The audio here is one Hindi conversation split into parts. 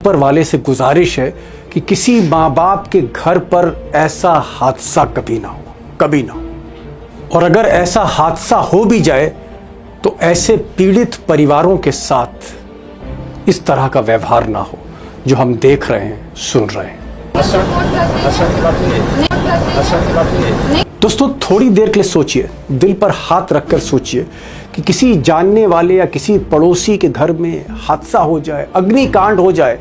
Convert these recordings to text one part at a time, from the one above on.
ऊपर वाले से गुजारिश है कि किसी माँ बाप के घर पर ऐसा हादसा कभी ना हो, कभी ना हो। और अगर ऐसा हादसा हो भी जाए तो ऐसे पीड़ित परिवारों के साथ इस तरह का व्यवहार ना हो जो हम देख रहे हैं, सुन रहे हैं। दोस्तों, थोड़ी देर के लिए सोचिए, दिल पर हाथ रखकर सोचिए कि किसी जानने वाले या किसी पड़ोसी के घर में हादसा हो जाए, अग्निकांड हो जाए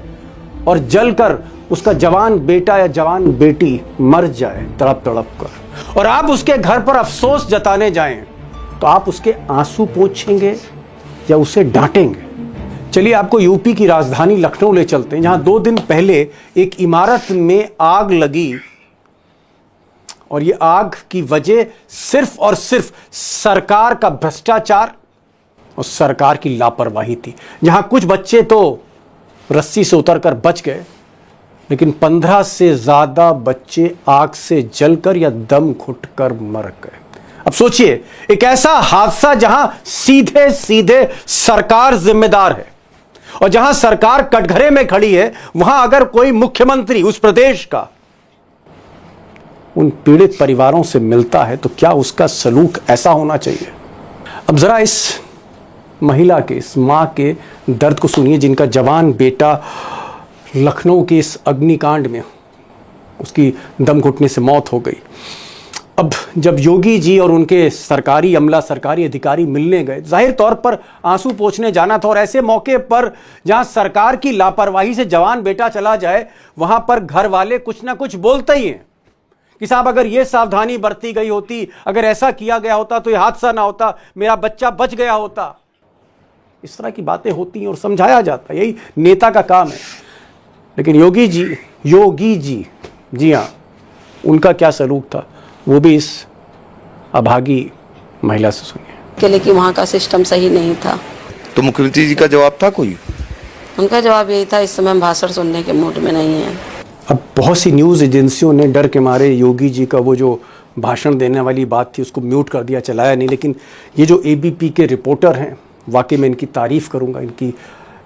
और जलकर उसका जवान बेटा या जवान बेटी मर जाए तड़प तड़प कर, और आप उसके घर पर अफसोस जताने जाएं, तो आप उसके आंसू पोंछेंगे या उसे डांटेंगे? चलिए, आपको यूपी की राजधानी लखनऊ ले चलते हैं, जहां 2 दिन पहले एक इमारत में आग लगी और ये आग की वजह सिर्फ और सिर्फ सरकार का भ्रष्टाचार और सरकार की लापरवाही थी। जहां कुछ बच्चे तो रस्सी से उतरकर बच गए, लेकिन 15 से ज्यादा बच्चे आग से जलकर या दम घुटकर मर गए। अब सोचिए, एक ऐसा हादसा जहां सीधे सीधे सरकार जिम्मेदार है और जहां सरकार कटघरे में खड़ी है, वहां अगर कोई मुख्यमंत्री उस प्रदेश का उन पीड़ित परिवारों से मिलता है तो क्या उसका सलूक ऐसा होना चाहिए? अब जरा इस महिला के, इस मां के दर्द को सुनिए, जिनका जवान बेटा लखनऊ के इस अग्निकांड में उसकी दम घुटने से मौत हो गई। अब जब योगी जी और उनके सरकारी अमला, सरकारी अधिकारी मिलने गए, जाहिर तौर पर आंसू पोंछने जाना था, और ऐसे मौके पर जहां सरकार की लापरवाही से जवान बेटा चला जाए, वहां पर घर वाले कुछ ना कुछ बोलते ही हैं कि साहब, अगर ये सावधानी बरती गई होती, अगर ऐसा किया गया होता तो ये हादसा ना होता, मेरा बच्चा बच गया होता। इस तरह की बातें होती हैं और समझाया जाता है, यही नेता का काम है। लेकिन योगी जी, जी हाँ, उनका क्या सलूक था, वो भी इस अभागी महिला से सुनिए। अकेले कि वहाँ का सिस्टम सही नहीं था। तो मुख्यमंत्री जी का जवाब था कोई? उनका जवाब यही था, इस समय हम भाषण सुनने के मूड में नहीं है। अब बहुत सी न्यूज़ एजेंसियों ने डर के मारे योगी जी का वो जो भाषण देने वाली बात थी उसको म्यूट कर दिया, चलाया नहीं। लेकिन ये जो एबीपी के रिपोर्टर हैं, वाकई में इनकी तारीफ़ करूंगा, इनकी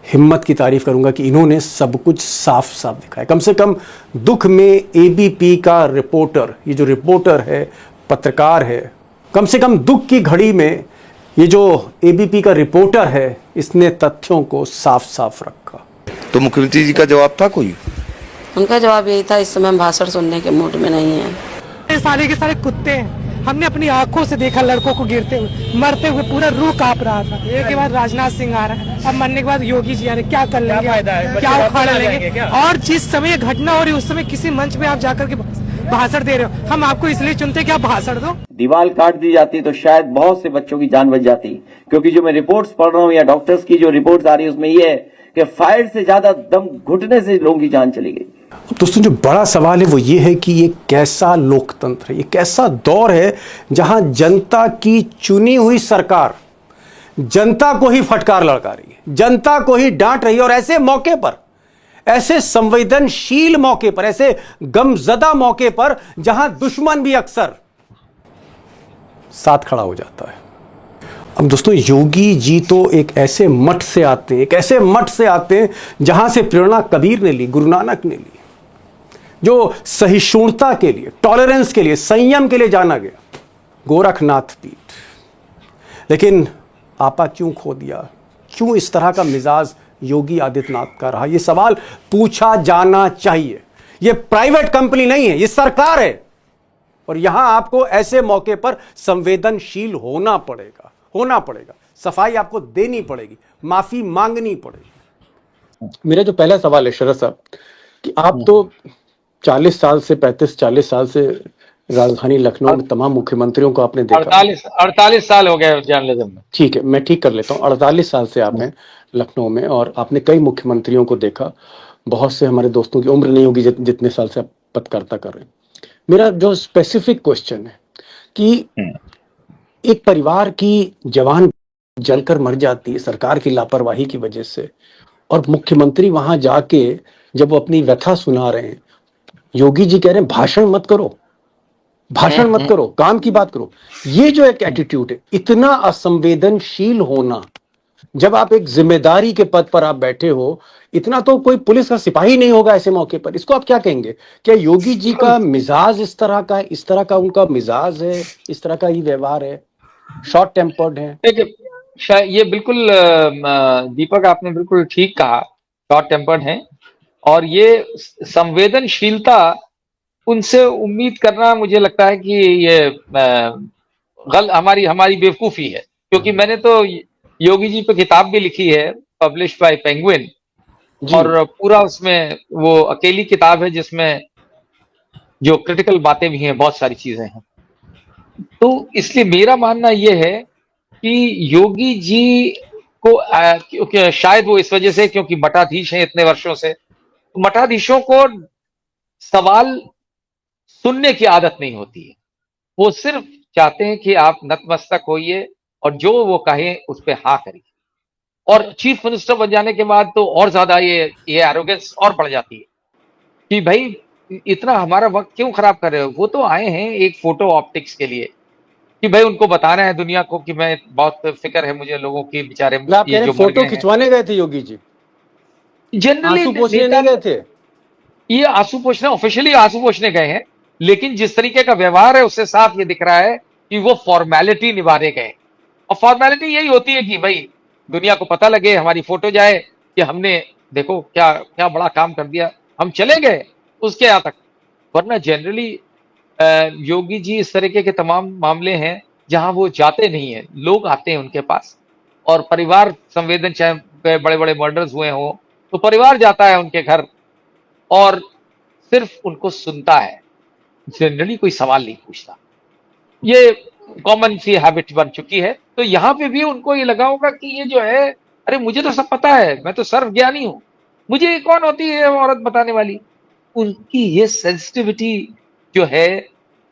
हिम्मत की तारीफ़ करूंगा कि इन्होंने सब कुछ साफ साफ दिखाया। कम से कम दुख में एबीपी का रिपोर्टर, ये जो रिपोर्टर है, पत्रकार है, कम से कम दुख की घड़ी में ये जो एबीपी का रिपोर्टर है, इसने तथ्यों को साफ साफ रखा। तो मुख्यमंत्री जी का जवाब था कोई? उनका जवाब यही था, इस समय हम भाषण सुनने के मूड में नहीं है। ये सारे के सारे कुत्ते हैं, हमने अपनी आंखों से देखा लड़कों को गिरते हुए, मरते हुए, पूरा रूह कांप रहा था। एक के बाद राजनाथ सिंह आ रहा है, अब मरने के बाद योगी जी आ रहे, क्या कर लेंगे, क्या उखाड़ लेंगे? और जिस समय घटना हो रही है उस समय किसी मंच में आप जाकर के भाषण दे रहे हो, हम आपको इसलिए चुनते हैं कि आप भाषण दो। दीवार काट दी जाती तो शायद बहुत से बच्चों की जान बच जाती, क्योंकि जो मैं रिपोर्ट्स पढ़ रहा हूँ या डॉक्टर्स की जो रिपोर्ट्स आ रही है उसमें यह है कि फायर से ज्यादा दम घुटने से लोगों की जान चली गई। दोस्तों, जो बड़ा सवाल है वो ये है कि ये कैसा लोकतंत्र है, ये कैसा दौर है जहां जनता की चुनी हुई सरकार जनता को ही फटकार लड़का रही है, जनता को ही डांट रही है, और ऐसे मौके पर, ऐसे संवेदनशील मौके पर, ऐसे गमजदा मौके पर जहां दुश्मन भी अक्सर साथ खड़ा हो जाता है। अब दोस्तों, योगी जी तो एक ऐसे मठ से आते हैं, एक ऐसे मठ से आते हैं जहां से प्रेरणा कबीर ने ली, गुरु नानक ने ली, जो सहिष्णुता के लिए, टॉलरेंस के लिए, संयम के लिए जाना गया, गोरखनाथ पीठ। लेकिन आपा क्यों खो दिया? क्यों इस तरह का मिजाज योगी आदित्यनाथ का रहा? यह सवाल पूछा जाना चाहिए। यह प्राइवेट कंपनी नहीं है, यह सरकार है, और यहां आपको ऐसे मौके पर संवेदनशील होना पड़ेगा, सफाई आपको देनी पड़ेगी, माफी मांगनी पड़ेगी। मेरा जो पहला सवाल है शरद साहब, कि आप तो 40 साल से 35-40 साल से राजधानी लखनऊ में तमाम मुख्यमंत्रियों को आपने देखा। 48 साल हो गए जर्नलिज्म में। ठीक है, मैं ठीक कर लेता हूँ, 48 साल से आप हैं लखनऊ में और आपने कई मुख्यमंत्रियों को देखा। बहुत से हमारे दोस्तों की उम्र नहीं होगी जितने साल से आप पत्रकारिता कर रहे हैं। मेरा जो स्पेसिफिक क्वेश्चन है कि एक परिवार की जवान जलकर मर जाती है सरकार की लापरवाही की वजह से, और मुख्यमंत्री वहां जाके जब वो अपनी व्यथा सुना रहे हैं, योगी जी कह रहे हैं भाषण मत करो, काम की बात करो। ये जो एक एटीट्यूड है, इतना असंवेदनशील होना, जब आप एक जिम्मेदारी के पद पर आप बैठे हो, इतना तो कोई पुलिस का सिपाही नहीं होगा ऐसे मौके पर। इसको आप क्या कहेंगे? क्या योगी जी का मिजाज इस तरह का है, इस तरह का उनका मिजाज है, इस तरह का ही व्यवहार है, शॉर्ट टेम्पर्ड है? देखिए, ये बिल्कुल दीपक आपने बिल्कुल ठीक कहा, शॉर्ट टेम्पर्ड हैं। और ये संवेदनशीलता उनसे उम्मीद करना, मुझे लगता है कि ये हमारी हमारी बेवकूफी है। क्योंकि मैंने तो योगी जी पे किताब भी लिखी है, पब्लिश बाय पेंगुइन, जी। और पूरा उसमें वो अकेली किताब है जिसमें जो क्रिटिकल बातें भी हैं, बहुत सारी चीजें हैं। तो इसलिए मेरा मानना यह है कि योगी जी को क्योंकि शायद वो इस वजह से, क्योंकि मठाधीश हैं इतने वर्षों से, तो मठाधीशों को सवाल सुनने की आदत नहीं होती है। वो सिर्फ चाहते हैं कि आप नतमस्तक होइए और जो वो कहें उस पर हाँ करिए। और चीफ मिनिस्टर बन जाने के बाद तो और ज्यादा ये एरोगेंस और बढ़ जाती है कि भाई इतना हमारा वक्त क्यों खराब कर रहे हो। वो तो आए हैं एक फोटो ऑप्टिक्स के लिए कि भाई उनको बताना है दुनिया को कि मैं बहुत फिक्र है मुझे लोगों की, बेचारे मतलब आप कह ये रहे जो हैं मर फोटो गए हैं। खिंचवाने गए थे योगी जी, जनरली आंसू पोंछने नहीं गए थे? ये आंसू पोंछने, ऑफिशियली आंसू पोंछने गए हैं, लेकिन जिस तरीके का व्यवहार है उससे साफ ये दिख रहा है कि वो फॉर्मेलिटी निभाने गए। और फॉर्मेलिटी यही होती है कि भाई दुनिया को पता लगे, हमारी फोटो जाए कि हमने देखो क्या क्या बड़ा काम कर दिया, हम चले गए उसके यहाँ तक। वरना जनरली योगी जी इस तरीके के तमाम मामले हैं जहां वो जाते नहीं है, लोग आते हैं उनके पास। और परिवार संवेदन, चाहे बड़े बड़े मर्डर्स हुए हों तो परिवार जाता है उनके घर और सिर्फ उनको सुनता है, जनरली कोई सवाल नहीं पूछता। ये कॉमन सी हैबिट बन चुकी है। तो यहाँ पे भी उनको ये लगा होगा कि ये जो है, अरे मुझे तो सब पता है, मैं तो सर्वज्ञानी हूं, मुझे ये कौन होती है औरत बताने वाली। उनकी ये सेंसिटिविटी जो है,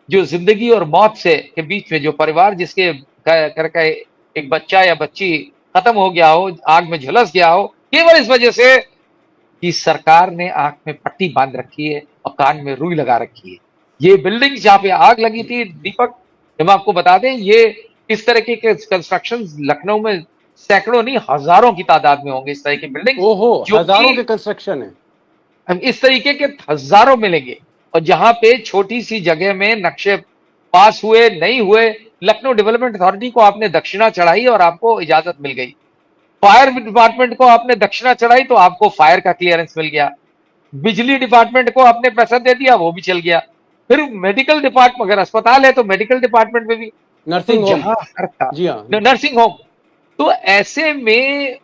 जो जिंदगी और मौत से के बीच में जो परिवार जिसके करके एक बच्चा या बच्ची खत्म हो गया हो, आग में झुलस गया हो, केवल इस वजह से कि सरकार ने आंख में पट्टी बांध रखी है और कान में रुई लगा रखी है। ये बिल्डिंग जहां पे आग लगी थी दीपक, हम आपको बता दें, ये इस तरह के कंस्ट्रक्शन लखनऊ में सैकड़ों नहीं हजारों की तादाद में होंगे इस तरह की बिल्डिंग, ओहो, जो हजारों के कि कंस्ट्रक्शन है। इस तरीके के हजारों मिलेंगे। और जहां पे छोटी सी जगह में नक्शे पास हुए नहीं हुए, लखनऊ डेवलपमेंट अथॉरिटी को आपने दक्षिणा चढ़ाई और आपको इजाजत मिल गई। फायर डिपार्टमेंट को आपने दक्षिणा चढ़ाई तो आपको फायर का क्लियरेंस मिल गया। बिजली डिपार्टमेंट को आपने पैसा दे दिया, वो भी चल गया। फिर मेडिकल डिपार्टमेंट, अगर अस्पताल है तो मेडिकल डिपार्टमेंट में भी, तो नर्सिंग होम। जहां हर का जी हाँ। Nursing home. तो ऐसे में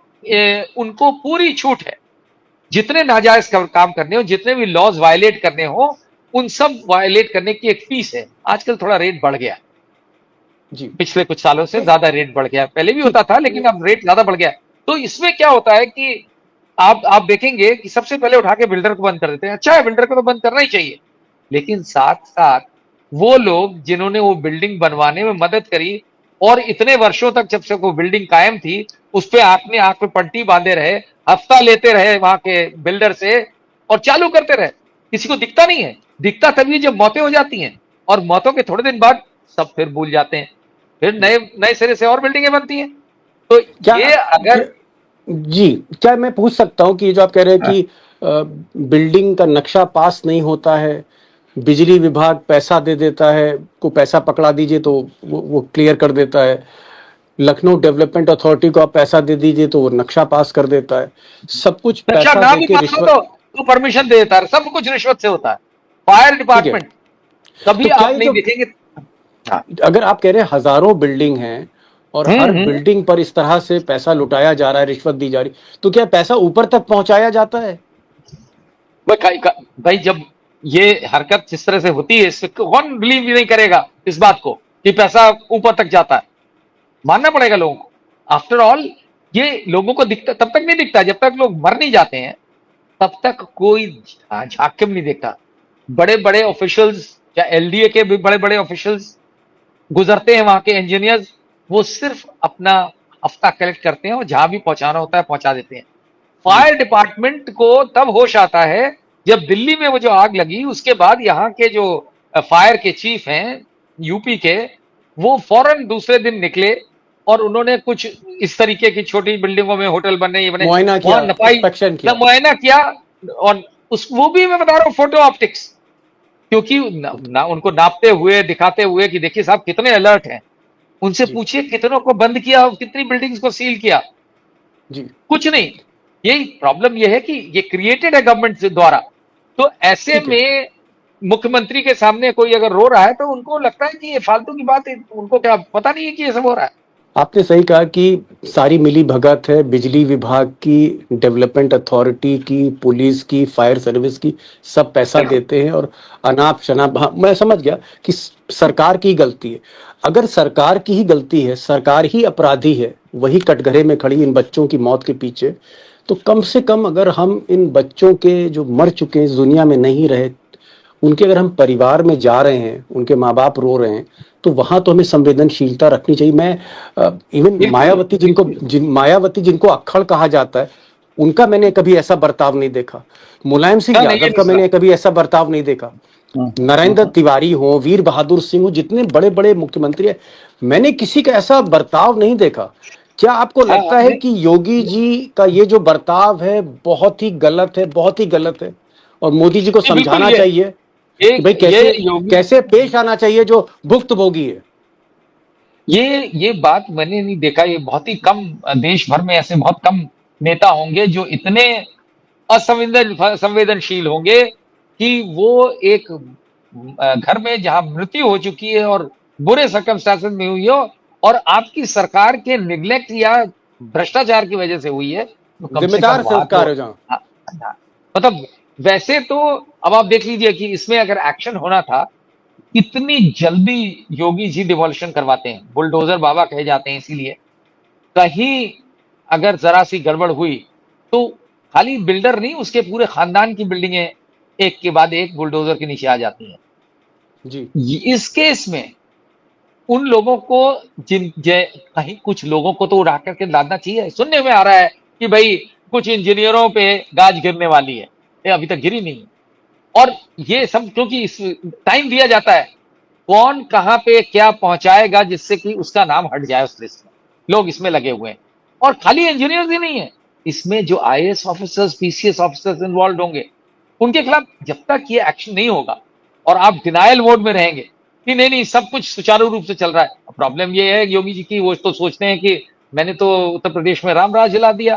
उनको पूरी छूट है, जितने नाजायज काम करने हो, जितने भी लॉज वायलेट करने हो, उन सब वायलेट करने की एक फीस है। आजकल थोड़ा रेट बढ़ गया, जी पिछले कुछ सालों से ज्यादा रेट बढ़ गया, पहले भी होता था लेकिन अब रेट ज्यादा बढ़ गया। तो इसमें क्या होता है कि आप देखेंगे कि सबसे पहले उठा के बिल्डर को बंद कर देते हैं। अच्छा है, बिल्डर को तो बंद करना ही चाहिए, लेकिन साथ साथ वो लोग जिन्होंने वो बिल्डिंग बनवाने में मदद करी और इतने वर्षों तक जब से वो बिल्डिंग कायम थी उस पे आपने आंख पे पट्टी बांधे रहे, हफ्ता लेते रहे वहां के बिल्डर से और चालू करते रहे, किसी को दिखता नहीं है। दिखता तभी जब मौतें हो जाती हैं, और मौतों के थोड़े दिन बाद सब फिर भूल जाते हैं, फिर नए नए सिरे से और बिल्डिंगें बनती हैं। तो क्या ये अगर जी, क्या मैं पूछ सकता हूं कि ये जो आप कह रहे हैं कि बिल्डिंग का नक्शा पास नहीं होता है, बिजली विभाग पैसा दे देता है, को पैसा पकड़ा दीजिए तो वो क्लियर कर देता है, लखनऊ डेवलपमेंट अथॉरिटी को आप पैसा दे दीजिए तो वो नक्शा पास कर देता है, सब कुछ नक्शा पैसा ना दे भी के पास हो रिश्वत। तो परमिशन दे देता है, सब कुछ रिश्वत से होता है। फायर डिपार्टमेंट कभी तो क्या आप ये नहीं जो देखेंगे। हाँ। अगर आप कह रहे हैं हजारों बिल्डिंग हैं और हर बिल्डिंग पर इस तरह से पैसा लुटाया जा रहा है, रिश्वत दी जा रही, तो क्या पैसा ऊपर तक पहुंचाया जाता है? भाई जब ये हरकत जिस तरह से होती है, इससे कौन बिलीव भी नहीं करेगा इस बात को कि पैसा ऊपर तक जाता है। मानना पड़ेगा लोगों को। आफ्टर ऑल ये लोगों को दिखता, तब तक नहीं दिखता जब तक लोग मर नहीं जाते हैं, तब तक कोई झांक के भी नहीं देखता। बड़े बड़े ऑफिशियल्स या एलडीए के भी बड़े बड़े ऑफिशियल्स गुजरते हैं, वहां के इंजीनियर्स, वो सिर्फ अपना हफ्ता कलेक्ट करते हैं और जहां भी पहुंचाना होता है पहुंचा देते हैं। फायर डिपार्टमेंट को तब होश आता है जब दिल्ली में वो जो आग लगी उसके बाद यहाँ के जो फायर के चीफ हैं यूपी के, वो फौरन दूसरे दिन निकले और उन्होंने कुछ इस तरीके की छोटी बिल्डिंगों में होटल बने, ये बने, मुआयना किया, वहां नपाई इंस्पेक्शन किया। मुआयना किया। और उस वो भी मैं बता रहा हूँ फोटो ऑप्टिक्स, क्योंकि उनको नापते हुए दिखाते हुए कि देखिए साहब कितने अलर्ट हैं, उनसे जी। पूछिए कितनों को बंद किया और कितनी बिल्डिंग्स को सील किया। जी। कुछ नहीं। यही प्रॉब्लम ये है कि ये क्रिएटेड है गवर्नमेंट द्वारा। तो ऐसे ठीक है। में मुख्यमंत्री के सामने कोई अगर रो रहा है तो उनको लगता है कि ये फालतू की बात है, उनको क्या पता नहीं है कि ये सब हो रहा है। आपने सही कहा कि सारी मिली भगत है, बिजली विभाग की, डेवलपमेंट अथॉरिटी की, पुलिस की, फायर सर्विस की, सब पैसा देते हैं और अनाप शनाप। हाँ, मैं समझ गया कि सरकार की गलती है। अगर सरकार की ही गलती है, सरकार ही अपराधी है, वही कटघरे में खड़ी इन बच्चों की मौत के पीछे, तो कम से कम अगर हम इन बच्चों के जो मर चुके हैं, इस दुनिया में नहीं रहे, उनके अगर हम परिवार में जा रहे हैं, उनके माँ बाप रो रहे हैं, तो वहां तो हमें संवेदनशीलता रखनी चाहिए। मैं इवन बिल्कुल। मायावती जिनको अक्खड़ कहा जाता है, उनका मैंने कभी ऐसा बर्ताव नहीं देखा। मुलायम सिंह नहीं, ये यादव नहीं का सुना। मैंने कभी ऐसा बर्ताव नहीं देखा। नरेंद्र तिवारी हो, वीर बहादुर सिंह हो, जितने बड़े बड़े मुख्यमंत्री है, मैंने किसी का ऐसा बर्ताव नहीं देखा। क्या आपको हाँ, लगता है कि योगी जी का ये जो बर्ताव है बहुत ही गलत है, बहुत ही गलत है, और मोदी जी को नहीं, बिल्कुल समझाना चाहिए कि भाई ये योगी, कैसे पेश आना चाहिए जो भुक्तभोगी है? ये बात मैंने नहीं देखा। ये बहुत ही कम, देश भर में ऐसे बहुत कम नेता होंगे जो इतने संवेदनशील होंगे कि वो एक घर में जहां मृत्यु हो चुकी है और बुरे सर्कमस्टेंसेस में हुई हो और आपकी सरकार के निग्लेक्ट या भ्रष्टाचार की वजह से हुई है, तो कम से जिम्मेदार कम वहां संस्कार तो है जहाँ। हाँ, हाँ। मतलब वैसे तो अब आप देख लीजिए कि इसमें अगर एक्शन होना था, इतनी जल्दी योगी जी डिमोलिशन करवाते हैं, बुलडोजर बाबा कहे जाते हैं इसीलिए। कहीं अगर जरा सी गड़बड़ हुई तो खाली बिल्डर नहीं, उसके पूरे खानदान की बिल्डिंगें एक के बाद एक बुलडोजर के नीचे आ जाती हैं। जी। इस केस में उन लोगों को कहीं कुछ लोगों को तो उड़ा करके लादना चाहिए। सुनने में आ रहा है कि भाई कुछ इंजीनियरों पे गाज गिरने वाली है, ये अभी तक गिरी नहीं। और ये सब क्योंकि इस टाइम दिया जाता है, कौन कहां पे क्या पहुंचाएगा जिससे कि उसका नाम हट जाए उस लिस्ट में, लोग इसमें लगे हुए हैं। और खाली इंजीनियर्स ही नहीं है, इसमें जो IAS officers, PCS officers involve होंगे, उनके खिलाफ जब तक ये एक्शन नहीं होगा और आप डिनायल मोड में रहेंगे कि नहीं नहीं सब कुछ सुचारू रूप से चल रहा है। प्रॉब्लम ये है योगी जी की, वो तो सोचते हैं कि मैंने तो उत्तर प्रदेश में राम राज हिला दिया,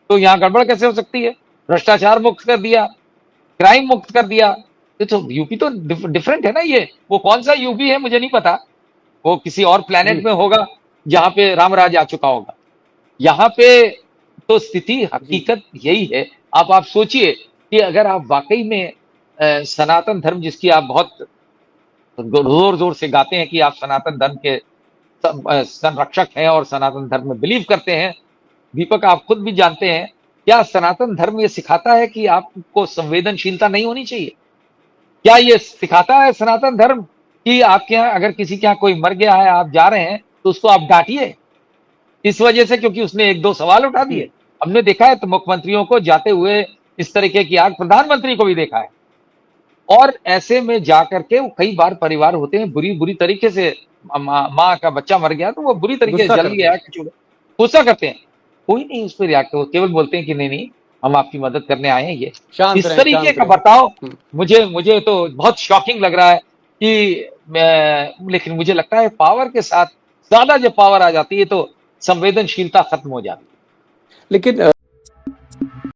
तो यहाँ गड़बड़ कैसे हो सकती है, भ्रष्टाचार मुक्त कर दिया, क्राइम मुक्त कर दिया। तो यूपी तो डिफरेंट है ना। ये वो कौन सा यूपी है मुझे नहीं पता, वो किसी और प्लेनेट में होगा जहां पे रामराज आ चुका होगा। यहाँ पे तो स्थिति हकीकत यही है। आप सोचिए कि अगर आप वाकई में सनातन धर्म, जिसकी आप बहुत जोर जोर से गाते हैं कि आप सनातन धर्म के संरक्षक हैं और सनातन धर्म में बिलीव करते हैं, दीपक आप खुद भी जानते हैं, क्या सनातन धर्म ये सिखाता है कि आपको संवेदनशीलता नहीं होनी चाहिए? क्या ये सिखाता है सनातन धर्म कि आपके यहाँ अगर किसी के यहाँ कोई मर गया है, आप जा रहे हैं तो उसको आप डांटिए इस वजह से क्योंकि उसने एक दो सवाल उठा दिए? हमने देखा है तो मुख्यमंत्रियों को जाते हुए इस तरीके की आग, प्रधानमंत्री को भी देखा है। और ऐसे में जाकर के कई बार परिवार होते हैं बुरी बुरी तरीके से, माँ का बच्चा मर गया तो वो बुरी तरीके से गुस्सा जल करते गया, गुस्सा करते हैं, कोई नहीं उस पर रिएक्ट, वो केवल बोलते हैं कि नहीं नहीं हम आपकी मदद करने आए हैं। ये शांत इस रहें, तरीके शांत का रहें। बर्ताव मुझे तो बहुत शॉकिंग लग रहा है कि लेकिन मुझे लगता है पावर के साथ ज्यादा जब पावर आ जाती है तो संवेदनशीलता खत्म हो जाती है। लेकिन